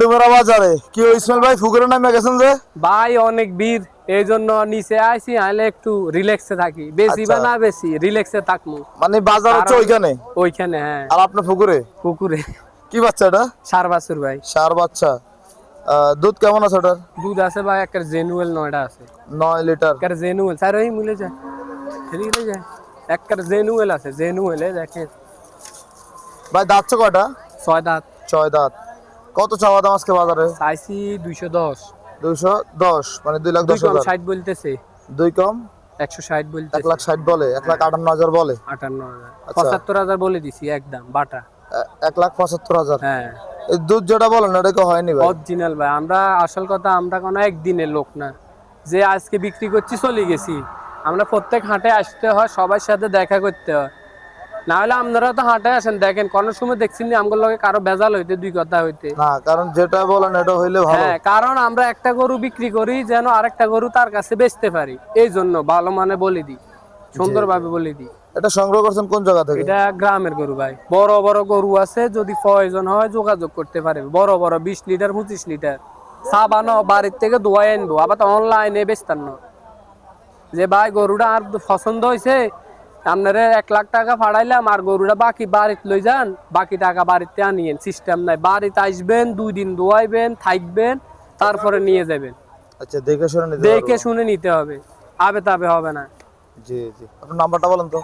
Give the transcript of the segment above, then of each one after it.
ডুমরা বাজারে কি ইসমাইল ভাই ফুকুরের নামে গেছেন যে? ভাই অনেক ভিড়, এই জন্য নিচে আইছি, আইলে একটু রিল্যাক্সে থাকি, বেশি বা না বেশি রিল্যাক্সে থাকবো। মানে বাজার হচ্ছে ওইখানে? ওইখানে, হ্যাঁ। আর আপনি পুকুরে? পুকুরে। কি বাচ্চা এটা? সার বাছুর ভাই। সার বাচ্চা। দুধ কেমন আছে ওটার? দুধ আছে ভাই একটা জেনুয়েল 9টা আছে। 9 লিটার। একটা জেনুয়েল স্যার ওই মিলে যায়, মিলে যায়। একটা জেনুয়েল আছে, জেনুয়েলে দেখেন। ভাই দাঁতছে কয়টা? 6 দাঁত। 6 দাঁত। কত চাওয়া দাম আজকে বাজারে? চাইছি 210। 210 মানে 2,10,000। 60 বলতেছে। 2 কম 160 বলতেছে। 1,60,000 বলে, 1,58,000 বলে। 58,000। আচ্ছা। 75,000 বলে দিছি একদম বাটা। 1,75,000। হ্যাঁ। এই দুধ যেটা বলেন এটা কি হয়নি ভাই? অরিজিনাল ভাই, আমরা আসল কথা, আমরা কোনো একদিনের লোক না যে আজকে বিক্রি করছি চলে গেছি। আমরা প্রত্যেক হাটে আসতে হয়, সবার সাথে দেখা করতে হয়। না হলে আপনারা তো হাটে আসেন, দেখেন কোন সময় দেখছেন আমগুলোর লগে কারো ভেজাল হইতে, দুই কথা হইতে না, কারণ যেটা বলেন এটা হইলে ভালো। হ্যাঁ, কারণ আমরা একটা গরু বিক্রি করি যেন আরেকটা গরু তার কাছে বেচতে পারি, এই জন্য ভালো মানে বলে দিই, সুন্দরভাবে বলে দিই। এটা সংগ্রহ করছেন কোন জায়গা থেকে? এটা গ্রামের গরু ভাই। বড় বড় গরু আছে, যদি প্রয়োজন হয় যোগাযোগ করতে পারে। বড় বড় 20 লিটার 25 লিটার সাবানো বাড়ির থেকে দোয়াই আনবো, আবার তো অনলাইনে বেচতাম না। যে ভাই গরুটা আর পছন্দ হয়েছে, আপনারা 1 লাখ টাকা ফাড়াইলাম আর গরুটা বাকি বাড়িতে লই যান, বাকি টাকা বাড়িতে আনিয়েন, সিস্টেম নাই। বাড়িতে আসবেন, 2 দিন দোয়াইবেন, থাকবেন, তারপরে নিয়ে যাবেন। আচ্ছা, দেখে শুনে নিতে হবে, আবে তাবে হবে না। জি জি, আপনার নাম্বারটা বলেন তো।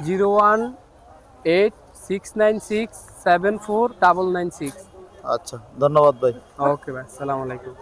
01869674996। আচ্ছা, ধন্যবাদ ভাই। ওকে ভাই, আসসালামু আলাইকুম।